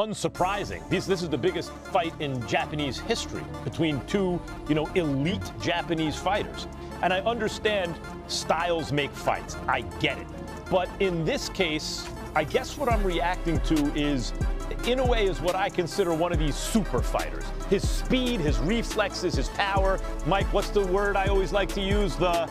unsurprising. This is the biggest fight in Japanese history between two, elite Japanese fighters. And I understand styles make fights. I get it. But in this case, I guess what I'm reacting to is Inoue is what I consider one of these super fighters. His speed, his reflexes, his power. Mike, what's the word I always like to use? The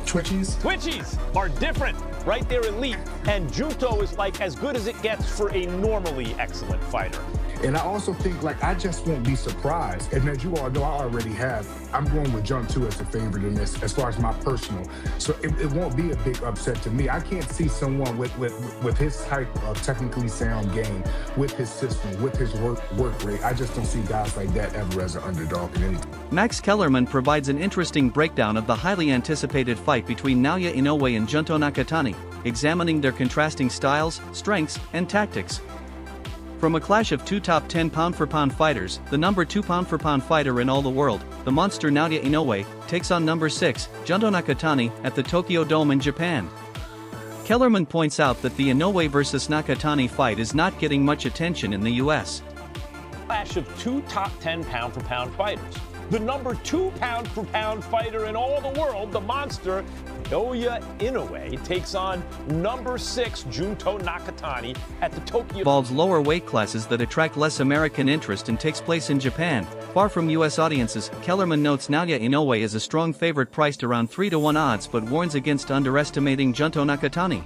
twitchies. Twitchies are different, right? They're elite. And Junto is like as good as it gets for a normally excellent fighter. And I also think, I just won't be surprised. And as you all know, I already have. I'm going with Junto as a favorite in this, as far as my personal. So it won't be a big upset to me. I can't see someone with his type of technically sound game, with his system, with his work rate. I just don't see guys like that ever as an underdog in anything. Max Kellerman provides an interesting breakdown of the highly anticipated fight between Naoya Inoue and Junto Nakatani, examining their contrasting styles, strengths, and tactics. From a clash of two top 10 pound-for-pound fighters, the number 2 pound-for-pound fighter in all the world, the monster Naoya Inoue, takes on number 6, Junto Nakatani, at the Tokyo Dome in Japan. Kellerman points out that the Inoue vs Nakatani fight is not getting much attention in the US. Clash of two top 10 pound-for-pound fighters. The number 2 pound-for-pound fighter in all the world, the monster Naoya Inoue, takes on number 6 Junto Nakatani at the Tokyo. Involves lower weight classes that attract less American interest and takes place in Japan, far from US audiences. Kellerman notes Naoya Inoue is a strong favorite priced around 3-to-1 odds but warns against underestimating Junto Nakatani.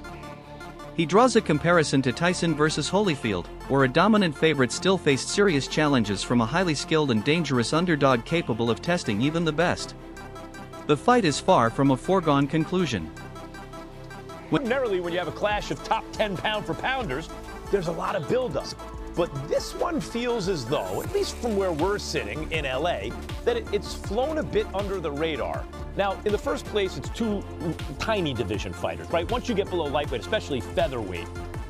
He draws a comparison to Tyson vs Holyfield, where a dominant favorite still faced serious challenges from a highly skilled and dangerous underdog capable of testing even the best. The fight is far from a foregone conclusion. Ordinarily, when you have a clash of top 10 pound-for-pounders, there's a lot of build-up. But this one feels as though, at least from where we're sitting in LA, that it's flown a bit under the radar. Now, in the first place, it's two tiny division fighters, right? Once you get below lightweight, especially featherweight,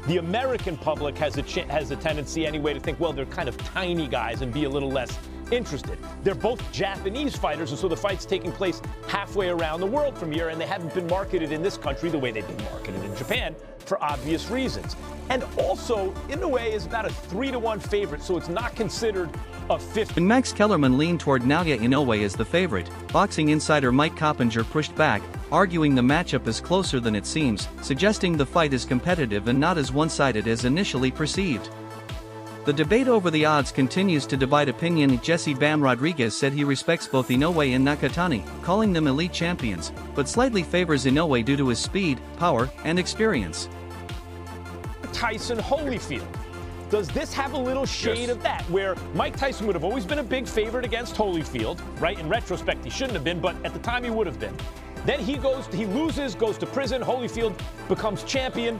the American public has a tendency anyway to think, well, they're kind of tiny guys and be a little less interested. They're both Japanese fighters, and so the fight's taking place halfway around the world from here, and they haven't been marketed in this country the way they've been marketed in Japan for obvious reasons. And also, Inoue is about a 3-to-1 favorite, so it's not considered a 50. When Max Kellerman leaned toward Naoya Inoue as the favorite, boxing insider Mike Coppinger pushed back, arguing the matchup is closer than it seems, suggesting the fight is competitive and not as one-sided as initially perceived. The debate over the odds continues to divide opinion. Jesse Bam Rodriguez said he respects both Inoue and Nakatani, calling them elite champions, but slightly favors Inoue due to his speed, power, and experience. Tyson Holyfield. Does this have a little shade of that, where Mike Tyson would have always been a big favorite against Holyfield, right? In retrospect, he shouldn't have been, but at the time he would have been. Then he loses, goes to prison, Holyfield becomes champion.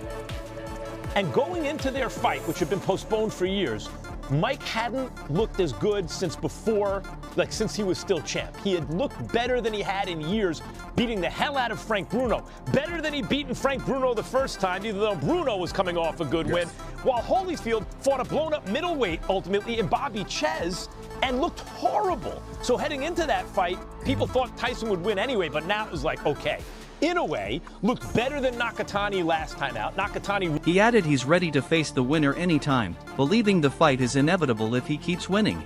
And going into their fight, which had been postponed for years, Mike hadn't looked as good since he was still champ. He had looked better than he had in years, beating the hell out of Frank Bruno. Better than he'd beaten Frank Bruno the first time, even though Bruno was coming off a good win. While Holyfield fought a blown-up middleweight, ultimately, in Bobby Chez, and looked horrible. So heading into that fight, people thought Tyson would win anyway, but now it was like, okay. Inoue looked better than Nakatani last time out. He added he's ready to face the winner anytime, believing the fight is inevitable if he keeps winning.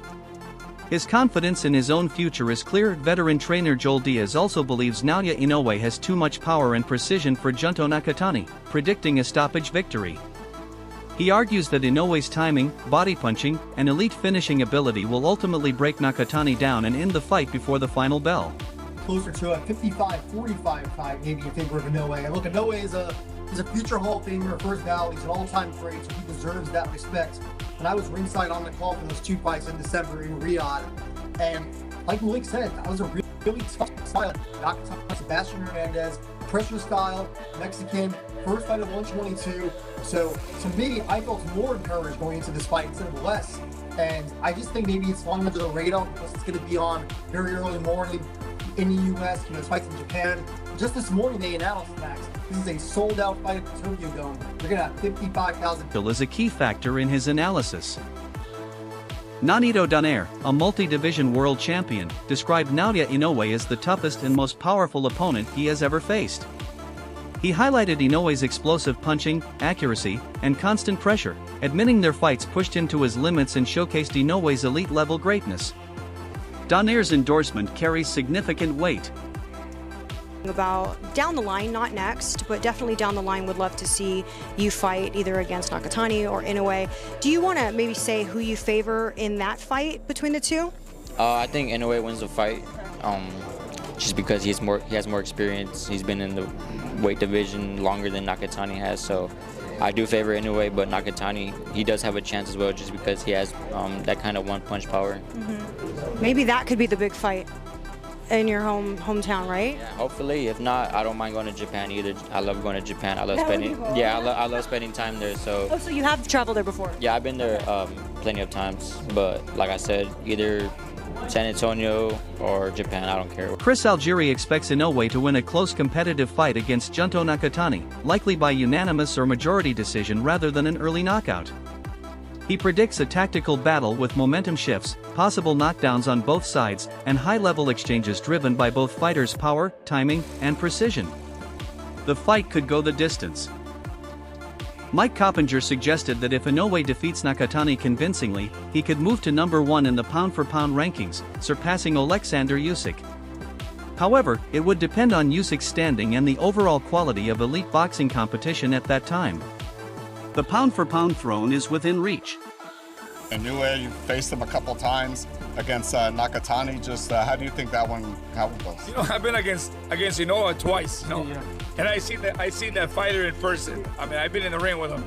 His confidence in his own future is clear. Veteran trainer Joel Diaz also believes Naoya Inoue has too much power and precision for Junto Nakatani, predicting a stoppage victory. He argues that Inoue's timing, body punching, and elite finishing ability will ultimately break Nakatani down and end the fight before the final bell. Closer to a 55-45 fight, maybe in favor of Inoue. And look, Inoue is a future Hall of Famer, first ballot. He's an all-time great, so he deserves that respect. And I was ringside on the call for those two fights in December in Riyadh. And like Malik said, that was a really tough fight. Sebastian Hernandez, pressure style, Mexican, first fight of 122. So to me, I felt more encouraged going into this fight instead of less. And I just think maybe it's falling under the radar because it's going to be on very early morning in the U.S., this fight's in Japan. Just this morning they announced, Max, this is a sold-out fight at the Tokyo Dome. They're going to have 55,000. Is a key factor in his analysis. Nonito Donaire, a multi-division world champion, described Naoya Inoue as the toughest and most powerful opponent he has ever faced. He highlighted Inoue's explosive punching, accuracy, and constant pressure, admitting their fights pushed him to his limits and showcased Inoue's elite-level greatness. Donaire's endorsement carries significant weight. About down the line, not next, but definitely down the line, would love to see you fight either against Nakatani or Inoue. Do you want to maybe say who you favor in that fight between the two? I think Inoue wins the fight, just because he has more experience. He's been in the weight division longer than Nakatani has, so I do favor Inoue, but Nakatani, he does have a chance as well, just because he has that kind of one-punch power. Maybe that could be the big fight in your hometown, right? Yeah, hopefully. If not, I don't mind going to Japan either. I love going to Japan. I love spending. Yeah, I love spending time there. So. Oh, so you have traveled there before? Yeah, I've been there plenty of times. But like I said, either San Antonio or Japan, I don't care. Chris Algieri expects Inoue to win a close competitive fight against Junto Nakatani, likely by unanimous or majority decision rather than an early knockout. He predicts a tactical battle with momentum shifts, possible knockdowns on both sides, and high-level exchanges driven by both fighters' power, timing, and precision. The fight could go the distance. Mike Coppinger suggested that if Inoue defeats Nakatani convincingly, he could move to number 1 in the pound-for-pound rankings, surpassing Alexander Usyk. However, it would depend on Usyk's standing and the overall quality of elite boxing competition at that time. The pound-for-pound throne is within reach. Inoue, you faced him a couple times against Nakatani. Just how do you think how it goes? You know, I've been against Inoue twice. You know, and I seen that fighter in person. I mean, I've been in the ring with him.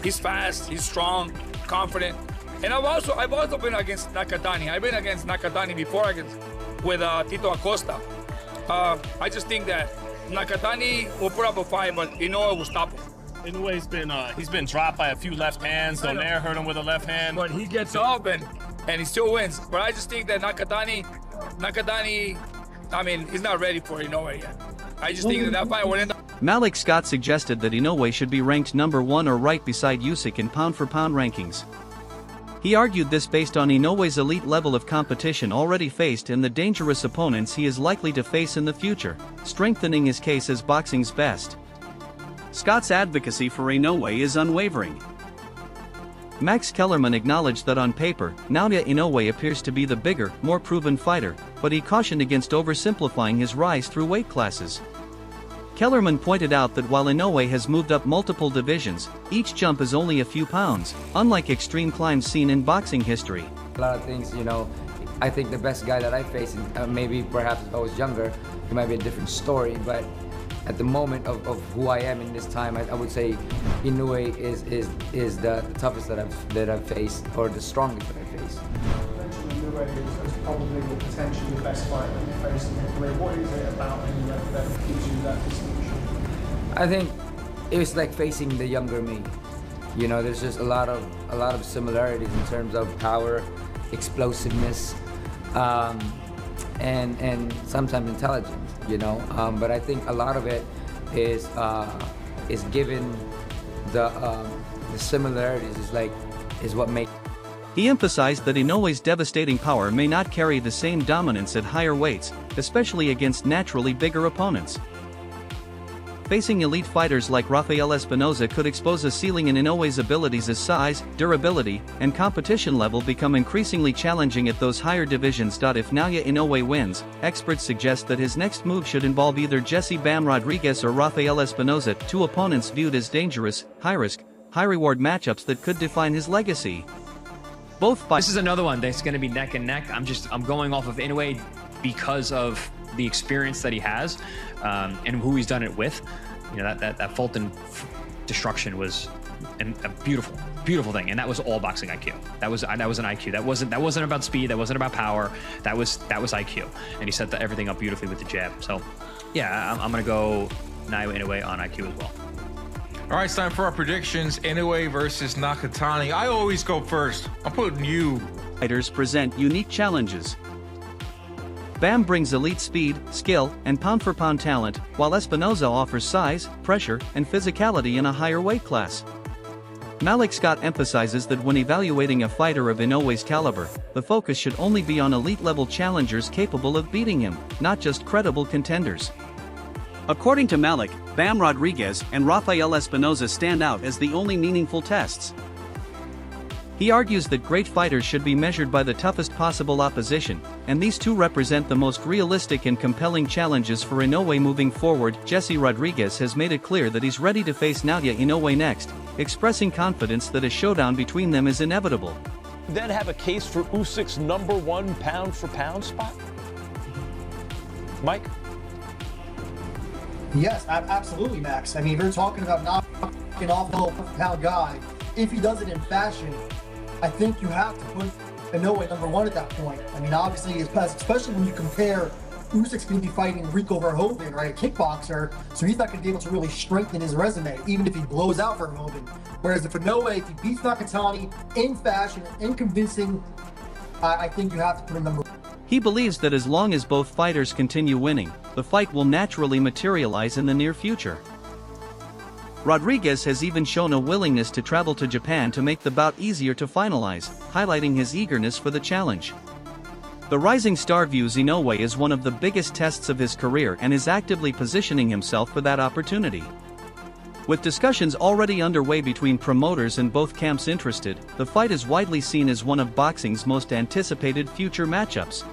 He's fast, he's strong, confident, and I've also been against Nakatani. I've been against Nakatani before with Tito Acosta. I just think that Nakatani will put up a fight, but Inoue will stop him. He's been dropped by a few left hands. Donaire hurt him with a left hand. But he gets up and he still wins. But I just think that Nakatani, I mean, he's not ready for Inoue yet. I just think that fight will end up. Malik Scott suggested that Inoue should be ranked number 1 or right beside Usyk in pound-for-pound rankings. He argued this based on Inoue's elite level of competition already faced and the dangerous opponents he is likely to face in the future, strengthening his case as boxing's best. Scott's advocacy for Inoue is unwavering. Max Kellerman acknowledged that on paper, Naoya Inoue appears to be the bigger, more proven fighter, but he cautioned against oversimplifying his rise through weight classes. Kellerman pointed out that while Inoue has moved up multiple divisions, each jump is only a few pounds, unlike extreme climbs seen in boxing history. A lot of things, you know, I think the best guy that I faced, maybe perhaps if I was younger, it might be a different story, but at the moment of who I am in this time, I would say Inoue is the toughest that I've faced, or the strongest that I've faced. Inoue is probably potentially the best fighter that you've faced in your career. What is it about Inoue that gives you that distinction? I think it was like facing the younger me. You know, there's just a lot of similarities in terms of power, explosiveness, and sometimes intelligence. You know, but I think a lot of it is given the similarities is what makes. He emphasized that Inoue's devastating power may not carry the same dominance at higher weights, especially against naturally bigger opponents. Facing elite fighters like Rafael Espinoza could expose a ceiling in Inoue's abilities as size, durability, and competition level become increasingly challenging at those higher divisions. If Naoya Inoue wins, experts suggest that his next move should involve either Jesse Bam Rodriguez or Rafael Espinoza, two opponents viewed as dangerous, high-risk, high-reward matchups that could define his legacy. Both fights. This is another one that's going to be neck and neck. I'm going off of Inoue because of the experience that he has and who he's done it with. You know, that Fulton destruction was a beautiful thing, and that was all boxing IQ. That was an IQ. That wasn't about speed. That wasn't about power. That was IQ, and he set everything up beautifully with the jab. So, yeah, I'm gonna go Naoya Inoue on IQ as well. All right, it's time for our predictions. Inoue versus Nakatani. I always go first. I'm putting you. Fighters present unique challenges. Bam brings elite speed, skill, and pound-for-pound talent, while Espinoza offers size, pressure, and physicality in a higher weight class. Malik Scott emphasizes that when evaluating a fighter of Inoue's caliber, the focus should only be on elite-level challengers capable of beating him, not just credible contenders. According to Malik, Bam Rodriguez and Rafael Espinoza stand out as the only meaningful tests. He argues that great fighters should be measured by the toughest possible opposition, and these two represent the most realistic and compelling challenges for Inoue moving forward. Jesse Rodriguez has made it clear that he's ready to face Naoya Inoue next, expressing confidence that a showdown between them is inevitable. Then have a case for Usyk's #1 pound-for-pound spot? Mike? Yes, absolutely, Max. I mean, we're talking about knocking off the pound guy. If he does it in fashion, I think you have to put Inoue #1 at that point. I mean, obviously, especially when you compare Usyk's going to be fighting Rico Verhoeven, right, a kickboxer, so he's not going to be able to really strengthen his resume, even if he blows out Verhoeven. Whereas if Inoue, if he beats Nakatani in fashion, in convincing, I think you have to put him #1. He believes that as long as both fighters continue winning, the fight will naturally materialize in the near future. Rodriguez has even shown a willingness to travel to Japan to make the bout easier to finalize, highlighting his eagerness for the challenge. The rising star views Inoue as one of the biggest tests of his career and is actively positioning himself for that opportunity. With discussions already underway between promoters and both camps interested, the fight is widely seen as one of boxing's most anticipated future matchups.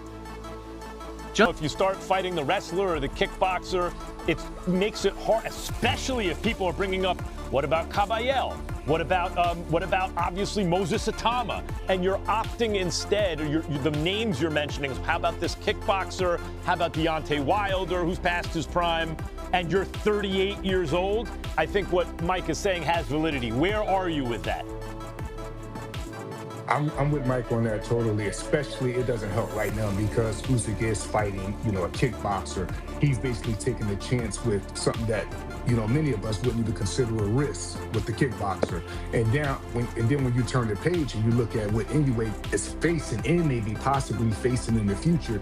If you start fighting the wrestler or the kickboxer, it makes it hard, especially if people are bringing up, what about Caballel? What about obviously Moses Atama? And you're opting instead, or the names you're mentioning, how about this kickboxer? How about Deontay Wilder, who's past his prime? And you're 38 years old? I think what Mike is saying has validity. Where are you with that? I'm with Mike on that totally, especially it doesn't help right now because Usyk is fighting, a kickboxer. He's basically taking a chance with something that, many of us wouldn't even consider a risk with the kickboxer. And then when you turn the page and you look at what Inoue is facing and maybe possibly facing in the future,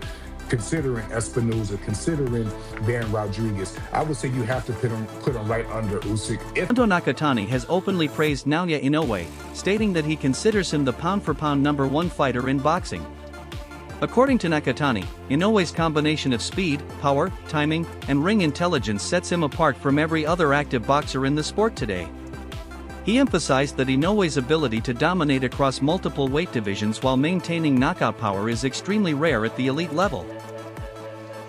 considering Espinoza, considering Bam Rodriguez, I would say you have to put him right under Usyk. Junto Nakatani has openly praised Naoya Inoue, stating that he considers him the pound-for-pound #1 fighter in boxing. According to Nakatani, Inoue's combination of speed, power, timing, and ring intelligence sets him apart from every other active boxer in the sport today. He emphasized that Inoue's ability to dominate across multiple weight divisions while maintaining knockout power is extremely rare at the elite level.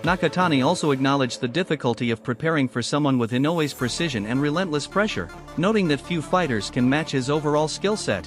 Nakatani also acknowledged the difficulty of preparing for someone with Inoue's precision and relentless pressure, noting that few fighters can match his overall skill set.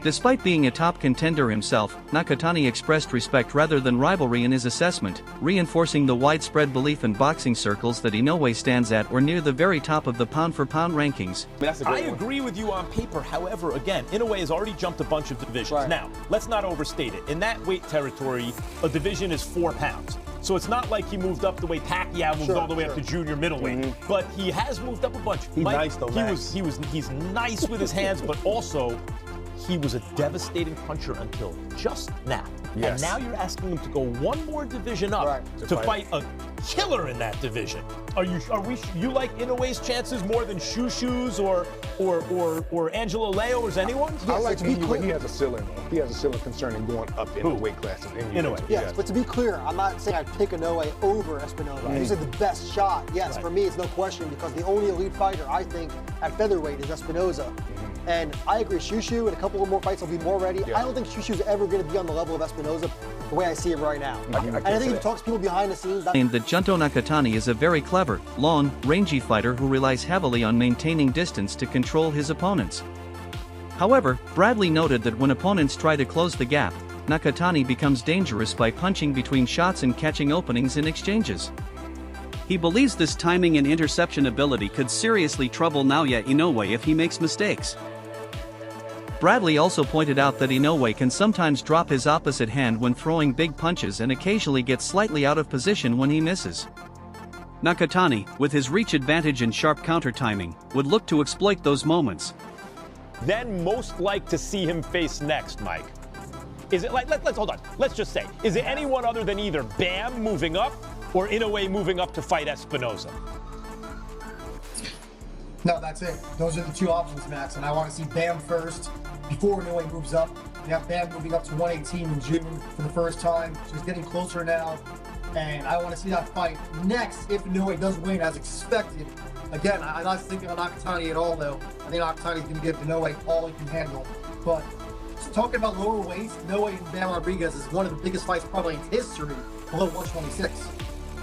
Despite being a top contender himself, Nakatani expressed respect rather than rivalry in his assessment, reinforcing the widespread belief in boxing circles that Inoue stands at or near the very top of the pound-for-pound rankings. I agree with you on paper. However, again, Inoue has already jumped a bunch of divisions. Right. Now, let's not overstate it. In that weight territory, a division is 4 pounds. So it's not like he moved up the way Pacquiao moved all the way up to junior middleweight. But he has moved up a bunch. He's nice though, Max. He's nice with his hands, but also he was a devastating puncher until just now. Yes. And now you're asking him to go one more division up to fight a killer in that division. You like Inoue's chances more than Shushu's or Angelo Leo or anyone? I like Inoue. He has a ceiling. He has a ceiling concerning going up in the weight classes. Inoue. Yes, but to be clear, I'm not saying I'd pick Inoue over Espinoza. He's the best shot. Yes, for me, it's no question because the only elite fighter I think at featherweight is Espinoza. And I agree, Shushu and a couple of more fights will be more ready. I don't think Shushu's ever going to be on the level of Espinoza the way I see him right now. And I think if you talk to people behind the scenes, that Junto Nakatani is a very clever, long, rangy fighter who relies heavily on maintaining distance to control his opponents. However, Bradley noted that when opponents try to close the gap, Nakatani becomes dangerous by punching between shots and catching openings in exchanges. He believes this timing and interception ability could seriously trouble Naoya Inoue if he makes mistakes. Bradley also pointed out that Inoue can sometimes drop his opposite hand when throwing big punches and occasionally get slightly out of position when he misses. Nakatani, with his reach advantage and sharp counter timing, would look to exploit those moments. Then most like to see him face next, Mike. Is it like, let's hold on, let's just say, is it anyone other than either Bam moving up or Inoue moving up to fight Espinoza? No, that's it. Those are the two options, Max. And I want to see Bam first before Inoue moves up. We have Bam moving up to 118 in June for the first time. So he's getting closer now. And I want to see that fight next if Inoue does win as expected. Again, I'm not thinking of Nakatani at all, though. I think Nakatani's going to give Inoue all he can handle. But talking about lower weights, Inoue and Bam Rodriguez is one of the biggest fights probably in history below 126.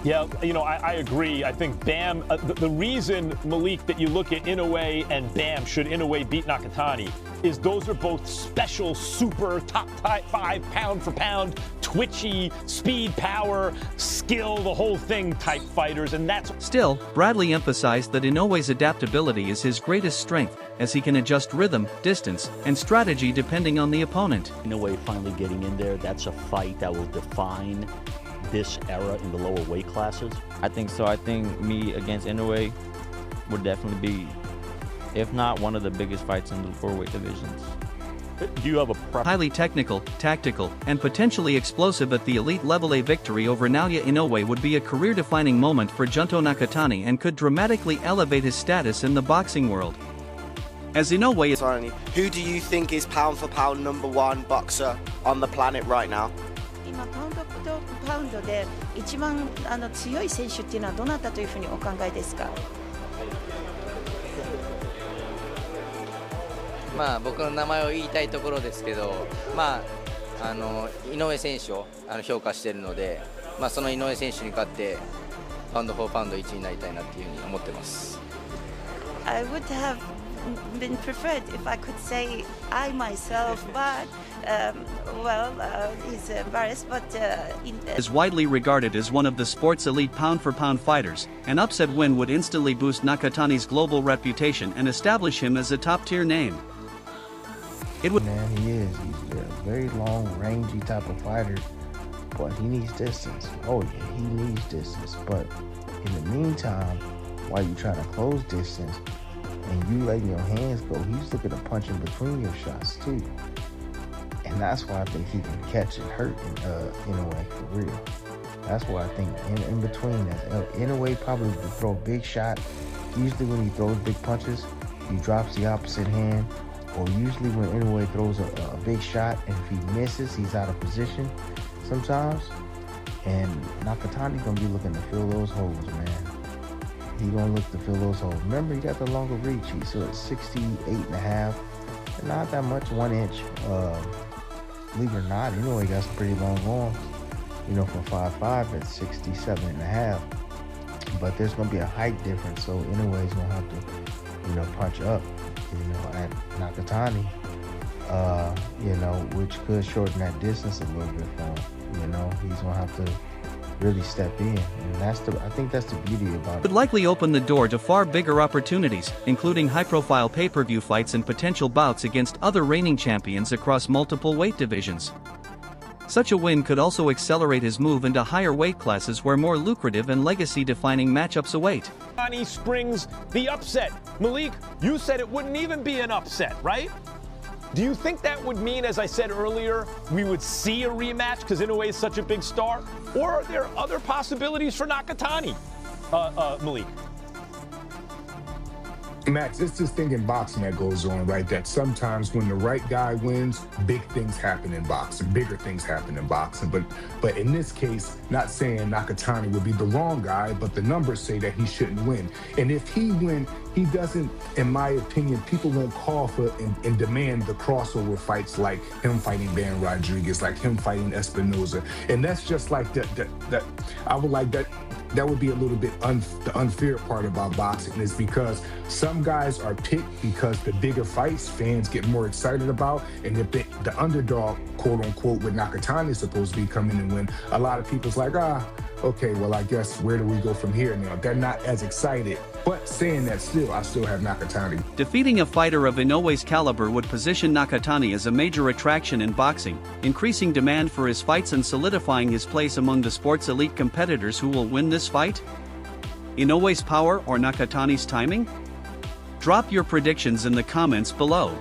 Yeah, you know, I agree. I think Bam, the reason, Malik, that you look at Inoue and Bam, should Inoue beat Nakatani, is those are both special, super, top 5 pound for pound, twitchy, speed, power, skill, the whole thing type fighters, and that's... Still, Bradley emphasized that Inoue's adaptability is his greatest strength, as he can adjust rhythm, distance, and strategy depending on the opponent. Inoue finally getting in there, that's a fight that will define this era in the lower weight classes? I think so. I think me against Inoue would definitely be, if not one of the biggest fights in the lower weight divisions. Do you have a preference? Highly technical, tactical, and potentially explosive at the elite level, a victory over Naoya Inoue would be a career-defining moment for Junto Nakatani and could dramatically elevate his status in the boxing world. As Inoue is... Who do you think is pound for pound #1 boxer on the planet right now? 今パウンドパウンドで一番強い選手っていうのはどなたというふうにお考えですか？まあ僕の名前を言いたいところですけど、まあ井上選手を評価しているので、まあその井上選手に勝ってパウンドフォーパウンド1位になりたいなっていうふうに思ってます。I would have been preferred if I could say I myself, but he's embarrassed, but is widely regarded as one of the sport's elite pound-for-pound fighters. An upset win would instantly boost Nakatani's global reputation and establish him as a top-tier name. It would... Man, he is. He's a very long, rangy type of fighter, but he needs distance. Oh yeah, he needs distance. But in the meantime, while you try to close distance, and you letting your hands go, he's looking to punch in between your shots too. And that's why I think he can catch and hurt in a way, for real. That's why I think in between that, in a way probably to throw a big shot. Usually when he throws big punches, he drops the opposite hand. Or usually when Inoue throws a big shot, and if he misses, he's out of position sometimes. And Nakatani's gonna be looking to fill those holes, man. He's gonna look to fill those holes. Remember, he got the longer reach. He's still at 68.5. Not that much, 1 inch. Believe it or not, Inoue got some pretty long arms. You know, for 5'5" at 67.5. But there's gonna be a height difference, so Inoue's gonna have to, you know, punch up, you know, at Nakatani. You know, which could shorten that distance a little bit for him. You know, he's gonna have to really step in, and I think that's the beauty about it. Would likely open the door to far bigger opportunities, including high-profile pay-per-view fights and potential bouts against other reigning champions across multiple weight divisions. Such a win could also accelerate his move into higher weight classes where more lucrative and legacy-defining matchups await. Nakatani springs the upset. Malik, you said it wouldn't even be an upset, right? Do you think that would mean, as I said earlier, we would see a rematch because Inoue is such a big star? Or are there other possibilities for Nakatani, Malik? Max, it's this thing in boxing that goes on, right? That sometimes when the right guy wins, big things happen in boxing, bigger things happen in boxing. But in this case, not saying Nakatani would be the wrong guy, but the numbers say that he shouldn't win. And if he wins, he doesn't, in my opinion, people won't call for and demand the crossover fights like him fighting Bam Rodriguez, like him fighting Espinoza. And that's just like that I would like that. That would be a little bit the unfair part about boxing, is because some guys are picked because the bigger fights fans get more excited about, and if the underdog, quote unquote, with Nakatani is supposed to be coming and win, a lot of people's like, okay, well, I guess where do we go from here now? They're not as excited. But saying that, I still have Nakatani. Defeating a fighter of Inoue's caliber would position Nakatani as a major attraction in boxing, increasing demand for his fights and solidifying his place among the sport's elite competitors who will win this fight. Inoue's power or Nakatani's timing? Drop your predictions in the comments below.